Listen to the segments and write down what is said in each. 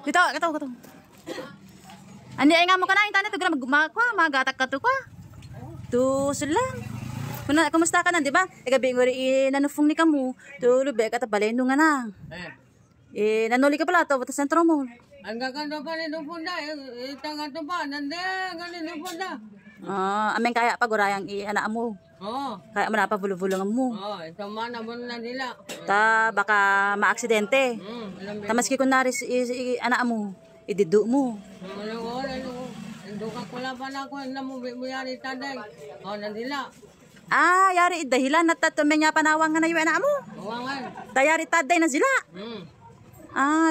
Dito, kato. Andi ay nga mo kana internet to magatak ka to ka. To sulang. Kuna kumusta ka na, di ba? Gabi ngori nanufong ni kamo. To lube ka ta balendo nga na. Nanuli ka pala to sa sentro mo. Ang gaganda pa rin doon punda. Itanga to pa. Nande, galing doon punda. Ameng kaya pagurayang anak mo. Oo. Kaya mo na pa bulong mo. Oo, ito mana mo na nila. Ta baka maaksidente. Ta maski kunwari anak mo, ididu mo. Doon ka kula pa na ako. Namubuyari taday. Oo, nandila. Yari dahilan na tatumenya panawang nga na yung anak mo. Uwangan. Tayari taday na sila.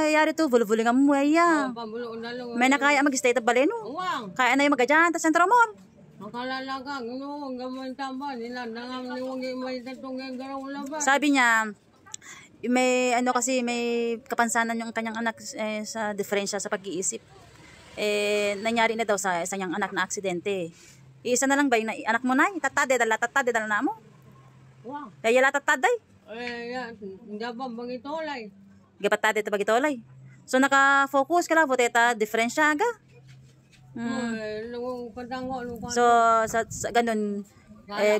Yari to, bulong mo ya. May nakaya mag-stay ta baleno. Uwang. Kaya na yung magadyan ta sentro mo. Makalala ka, gamay tamba, nila, nangamliwagi may tatungin garaw laban. Sabi niya, may kasi may kapansanan yung kanyang anak sa diferensya sa pag-iisip. Nangyari na daw sa isang niyang anak na aksidente. Isa na lang ba yung anak mo na? Tatade dala na mo? Wow. Kaya yala tatade? Hindi ba bagitolay? Gapatade ta bagitolay. So naka-focus ka lang, buteta diferensya aga? So sa ganun,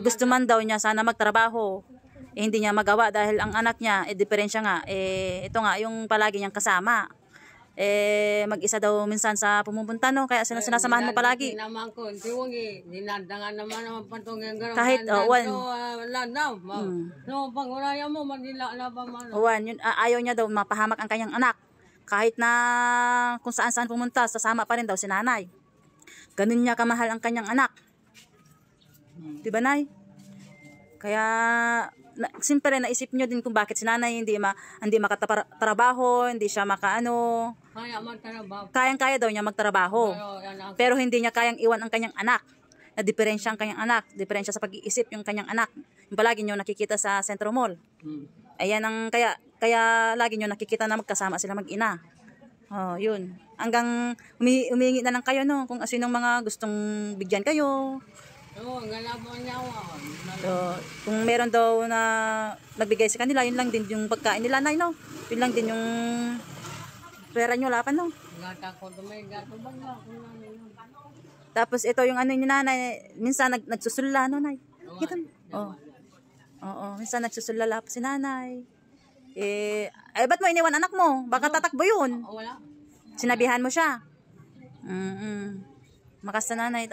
gusto man daw niya sana magtrabaho. Hindi niya magawa dahil ang anak niya, diferensya nga, ito nga, yung palagi niyang kasama. Mag-isa daw minsan sa pumupunta, no? Kaya sinasamahan mo palagi. Kahit, ayaw niya daw mapahamak ang kanyang anak. Kahit na kung saan-saan pumunta, sasama pa rin daw si nanay. Ganun niya kamahal ang kanyang anak. Diba, Nay? Kaya, siyempre naisip nyo din kung bakit si nanay hindi makatrabaho, hindi siya makaano. Kaya magtrabaho. Kayang-kaya daw niya magtrabaho. Pero hindi niya kayang iwan ang kanyang anak. Na diferensya ang kanyang anak. Diferensya sa pag-iisip yung kanyang anak. Yung palagi nyo nakikita sa Centro Mall. Ayan ang kaya lagi nyo nakikita na magkasama sila mag-ina. Yun. Hanggang humihingi na lang kayo, no? Kung asinong mga gustong bigyan kayo. Oo, galabon niya ako. So, kung meron daw na nagbigay sa kanila, yun lang din yung pagkain nila, Nay, no? Yun lang din yung pera nyo, lapan, no? Gata ko, may gato ba nga? Tapos ito yung ano ni nanay, minsan nagsusulala, no, Nay? Kita mo? Oo, minsan nagsusulala pa si nanay. Ba't mo iniwan anak mo? Baka tatakbo yun. Wala. Sinabihan mo siya. Makas na nanay,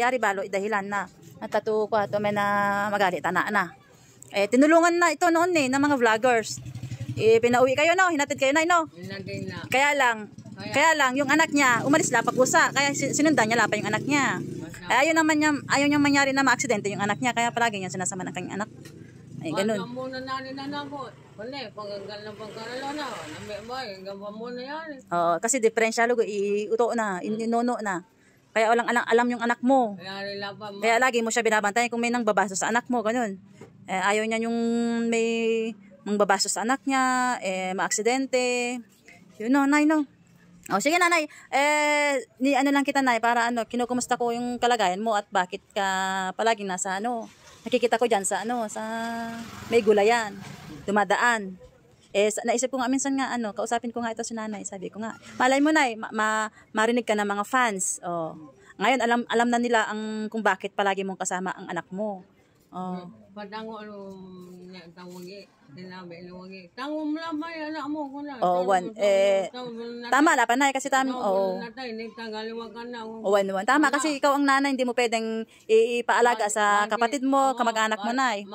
yari balo, dahilan na. Natatu ko, may na magalit, na. Tinulungan na ito noon ng mga vloggers. Pinauwi kayo, no? Hinatid kayo, Nay, no? Kaya lang, yung anak niya, umalis la pag-usa. Kaya sinundan niya lapa yung anak niya. Ayaw niyang mangyari na ma-aksidente yung anak niya. Kaya palagi niya sinasama ng kanyang anak. Ay, ganun. Oo, kasi diferensya lugo, iuto na, inuno na. Kaya alam yung anak mo. Kaya lagi mo siya binabantayan kung may nang babaso sa anak mo, ganun. Ayaw niya yung may mangbabaso sa anak niya, ma-aksidente. Yun, no, Nay, no? Sige, nanay. Ano lang kita, Nay, para kinukumusta ko yung kalagayan mo at bakit ka palagi nasa nakikita ko dyan sa may gulayan, dumadaan. Naisip ko nga minsan nga, kausapin ko nga ito si nanay. Sabi ko nga, malay mo, Nay, marinig ka ng mga fans. Ngayon, alam na nila kung bakit palagi mong kasama ang anak mo. Patango tango mo lang ba yung anak mo ko na? Tama na pa, Nay, kasi tama kasi ikaw ang nanay, hindi mo pwedeng ipaalaga sa kapatid mo, kamag-anak mo, Nay.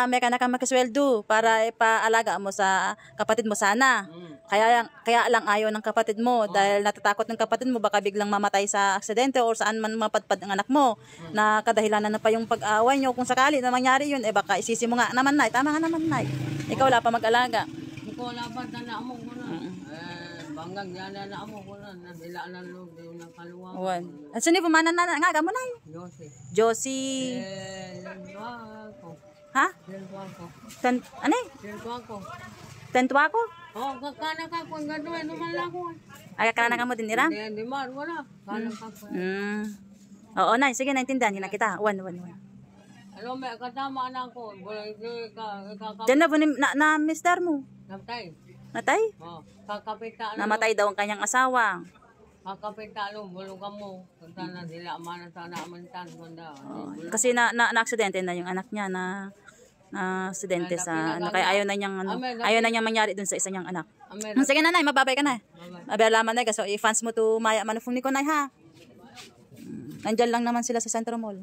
May ka na kang makasweldo para ipaalaga mo sa kapatid mo sana. Kaya lang ayaw ng kapatid mo dahil natatakot ng kapatid mo baka biglang mamatay sa aksidente o saan man mapadpad ang anak mo na kadahilanan na pa yung pag-away nyo. Kung sakali na mangyari yun, baka isisi mo nga naman, Nay. Tama nga naman, Nay. Ikaw wala pa mag-alaga. Ikaw wala pa, tana mo ko na. Banggang yana na mo ko na. Nadila na loob ng kaluwa. Sino yung pumanan na nga mo, Nay? Josie. Ha? Ano eh? Tentua ko? Kakana ka ko. Gano'n, naman ako. Ay, kakana ka mo din, Ira? Hindi, wala. Kakana ka ko. Oo, Nay. Sige, naintindihan. Hina kita. One. Ano, may katama na ako. Diyan na, na mister mo. Namtay. Natay? Oh, kakapita na. Namatay daw ang kanyang asawa. Kakapita lo, bulong ka mo. Kanta na sila mana sana amantan kunda. Kasi na-aksidente na yung anak niya na aksidente sa ano, kaya ayaw na niyang mangyari dun sa isa niyang anak. Sige nanay, mababay ka na. Mabalaman na, so i-fans mo to Maya Manufung ni Konay ha. Nandyan lang naman sila sa Centro Mall.